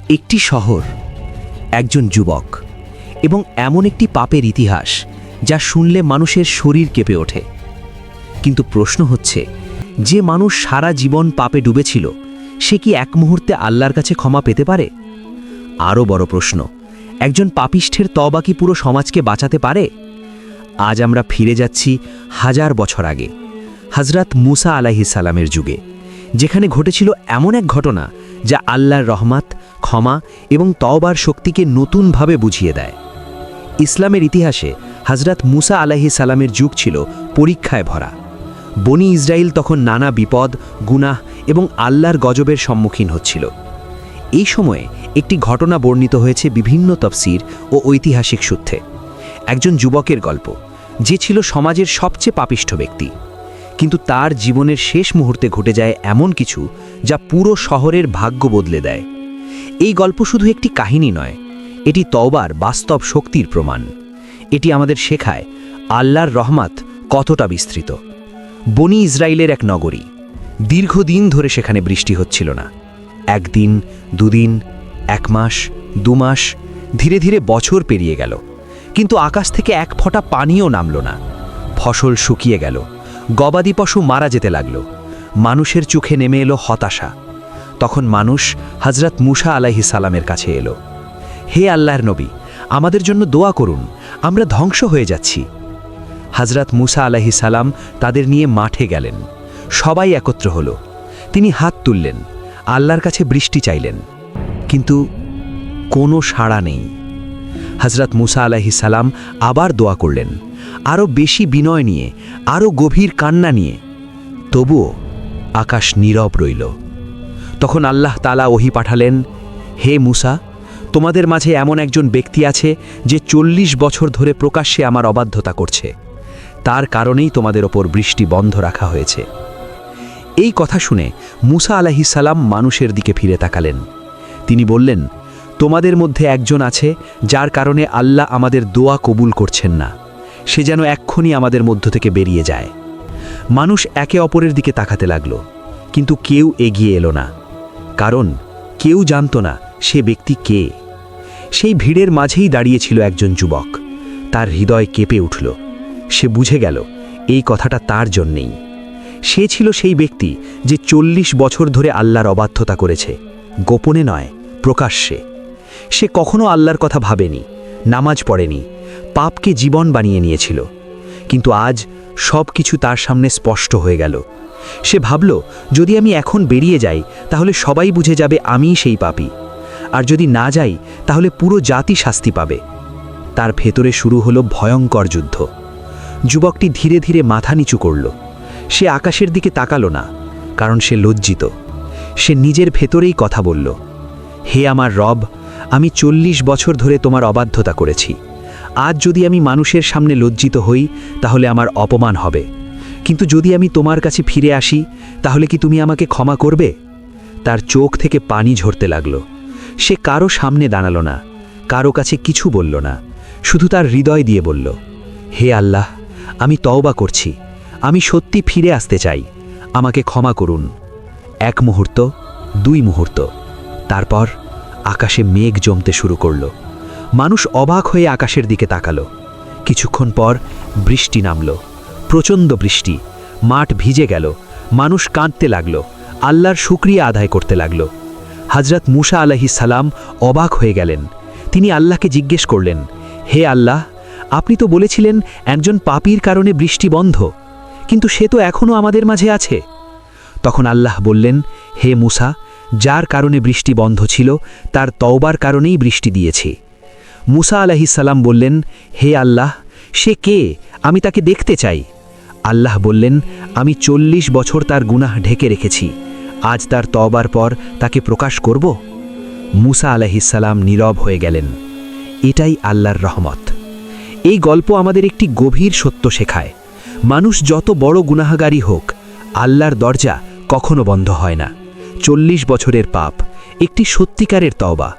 একটি শহর, একজন যুবক এবং এমন একটি পাপের ইতিহাস যা শুনলে মানুষের শরীর কেঁপে ওঠে। কিন্তু প্রশ্ন হচ্ছে, যে মানুষ সারা জীবন পাপে ডুবেছিল সে কি এক মুহূর্তে আল্লাহর কাছে ক্ষমা পেতে পারে? আরও বড় প্রশ্ন, একজন পাপিষ্ঠের তওবা কি পুরো সমাজকে বাঁচাতে পারে? আজ আমরা ফিরে যাচ্ছি হাজার বছর আগে, হযরত মুসা আলাইহিস সালামের যুগে, যেখানে ঘটেছিল এমন এক ঘটনা যা আল্লাহর রহমত, ক্ষমা এবং তওবার শক্তিকে নতুনভাবে বুঝিয়ে দেয়। ইসলামের ইতিহাসে হযরত মুসা আলাইহিস সালামের যুগ ছিল পরীক্ষায় ভরা। বনি ইসরায়েল তখন নানা বিপদ, গুনাহ এবং আল্লাহর গজবের সম্মুখীন হচ্ছিল। এই সময়ে একটি ঘটনা বর্ণিত হয়েছে বিভিন্ন তাফসীর ও ঐতিহাসিক সূত্রে। একজন যুবকের গল্প, যে ছিল সমাজের সবচেয়ে পাপিষ্ঠ ব্যক্তি, কিন্তু তার জীবনের শেষ মুহূর্তে ঘটে যায় এমন কিছু যা পুরো শহরের ভাগ্য বদলে দেয়। এই গল্প শুধু একটি কাহিনী নয়, এটি তওবার বাস্তব শক্তির প্রমাণ। এটি আমাদের শেখায় আল্লাহর রহমত কতটা বিস্তৃত। বনি ইসরায়েলের এক নগরী, দীর্ঘদিন ধরে সেখানে বৃষ্টি হচ্ছিল না। একদিন, দুদিন, 1 মাস, 2 মাস, ধীরে ধীরে বছর পেরিয়ে গেল, কিন্তু আকাশ থেকে এক ফোঁটা পানিও নামল না। ফসল শুকিয়ে গেল, গবাদি পশু মারা যেতে লাগল, মানুষের চোখে নেমে এলো হতাশা। তখন মানুষ হযরত মুসা আলাইহিস সালামের কাছে এলো। হে আল্লাহর নবী, আমাদের জন্য দোয়া করুন, আমরা ধ্বংস হয়ে যাচ্ছি। হযরত মুসা আলাইহিস সালাম তাদের নিয়ে মাঠে গেলেন। সবাই একত্র হলো। তিনি হাত তুললেন, আল্লাহর কাছে বৃষ্টি চাইলেন, কিন্তু কোনো সাড়া নেই। হযরত মুসা আলাইহিস সালাম আবার দোয়া করলেন, আরও বেশি বিনয় নিয়ে, আরও গভীর কান্না নিয়ে। তবুও আকাশ নীরব রইল। তখন আল্লাহ তাআলা ওহী পাঠালেন, হে মুসা, তোমাদের মাঝে এমন একজন ব্যক্তি আছে যে 40 বছর ধরে প্রকাশ্যে আমার অবাধ্যতা করছে। তার কারণেই তোমাদের ওপর বৃষ্টি বন্ধ রাখা হয়েছে। এই কথা শুনে মুসা আলাইহিস সালাম মানুষের দিকে ফিরে তাকালেন। তিনি বললেন, তোমাদের মধ্যে একজন আছে যার কারণে আল্লাহ আমাদের দোয়া কবুল করছেন না। সে যেন এক্ষুনি আমাদের মধ্য থেকে বেরিয়ে যায়। মানুষ একে অপরের দিকে তাকাতে লাগল, কিন্তু কেউ এগিয়ে এলো না, কারণ কেউ জানত না সে ব্যক্তি কে। সেই ভিড়ের মাঝেই দাঁড়িয়েছিল একজন যুবক। তার হৃদয় কেঁপে উঠল। সে বুঝে গেল এই কথাটা তার জন্যেই। সে ছিল সেই ব্যক্তি যে 40 বছর ধরে আল্লাহর অবাধ্যতা করেছে, গোপনে নয়, প্রকাশ্যে। সে কখনো আল্লাহর কথা ভাবেনি, নামাজ পড়েনি, পাপকে জীবন বানিয়ে নিয়েছিল। কিন্তু আজ সব কিছু তার সামনে স্পষ্ট হয়ে গেল। সে ভাবল, যদি আমি এখন বেরিয়ে যাই তাহলে সবাই বুঝে যাবে আমিই সেই পাপী, আর যদি না যাই তাহলে পুরো জাতি শাস্তি পাবে। তার ভেতরে শুরু হলো ভয়ঙ্কর যুদ্ধ। যুবকটি ধীরে ধীরে মাথা নিচু করল। সে আকাশের দিকে তাকালো না, কারণ সে লজ্জিত। সে নিজের ভেতরেই কথা বলল, হে আমার রব, আমি 40 বছর ধরে তোমার অবাধ্যতা করেছি। আজ যদি আমি মানুষের সামনে লজ্জিত হই তাহলে আমার অপমান হবে, কিন্তু যদি আমি তোমার কাছে ফিরে আসি তাহলে কি তুমি আমাকে ক্ষমা করবে? তার চোখ থেকে পানি ঝরতে লাগলো। সে কারো সামনে দাঁড়ালো না, কারো কাছে কিছু বলল না, শুধু তার হৃদয় দিয়ে বলল, হে আল্লাহ, আমি তওবা করছি, আমি সত্যি ফিরে আসতে চাই, আমাকে ক্ষমা করুন। 1 মুহূর্ত, 2 মুহূর্ত, তারপর আকাশে মেঘ জমতে শুরু করল। মানুষ অবাক হয়ে আকাশের দিকে তাকালো। কিছুক্ষণ পর বৃষ্টি নামল, প্রচণ্ড বৃষ্টি। মাঠ ভিজে গেল, মানুষ কাঁদতে লাগলো, আল্লাহর শুকরিয়া আদায় করতে লাগলো। হযরত মুসা আলাইহিস সালাম অবাক হয়ে গেলেন। তিনি আল্লাহকে জিজ্ঞেস করলেন, হে আল্লাহ, আপনি তো বলেছিলেন একজন পাপীর কারণে বৃষ্টি বন্ধ, কিন্তু সে তো এখনও আমাদের মাঝে আছে। তখন আল্লাহ বললেন, হে মুসা, যার কারণে বৃষ্টি বন্ধ ছিল তার তওবার কারণেই বৃষ্টি দিয়েছি। মুসা আলাইহিস সালাম বললেন, হে আল্লাহ, সে কে? আমি তাকে দেখতে চাই। আল্লাহ বললেন, আমি 40 বছর তার গুনাহ ঢেকে রেখেছি, আজ তার তওবার পর তাকে প্রকাশ করব। মুসা আলাইহিস সালাম নীরব হয়ে গেলেন। এটাই আল্লাহর রহমত। এই গল্প আমাদের একটি গভীর সত্য শেখায়, মানুষ যত বড় গুনাহগারী হোক, আল্লাহর দরজা কখনো বন্ধ হয় না। 40 বছরের পাপ, একটি সত্যিকারের তওবা,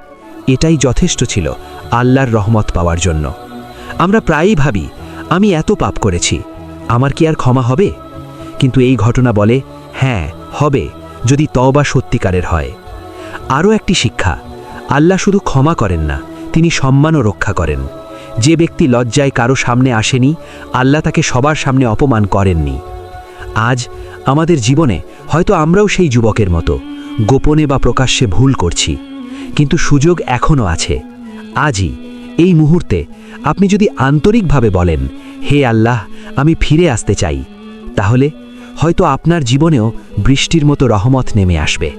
এটাই যথেষ্ট ছিল আল্লাহর রহমত পাওয়ার জন্য। আমরা প্রায়ই ভাবি, আমি এত পাপ করেছি, আমার কি আর ক্ষমা হবে? কিন্তু এই ঘটনা বলে, হ্যাঁ হবে, যদি তওবা সত্যিকারের হয়। আরও একটি শিক্ষা, আল্লাহ শুধু ক্ষমা করেন না, তিনি সম্মানও রক্ষা করেন। যে ব্যক্তি লজ্জায় কারো সামনে আসেনি, আল্লাহ তাকে সবার সামনে অপমান করেননি। আজ আমাদের জীবনে হয়তো আমরাও সেই যুবকের মতো গোপনে বা প্রকাশ্যে ভুল করছি, কিন্তু সুযোগ এখনও আছে। আজই, এই মুহূর্তে আপনি যদি আন্তরিকভাবে বলেন, হে আল্লাহ, আমি ফিরে আসতে চাই, তাহলে হয়তো আপনার জীবনেও বৃষ্টির মতো রহমত নেমে আসবে।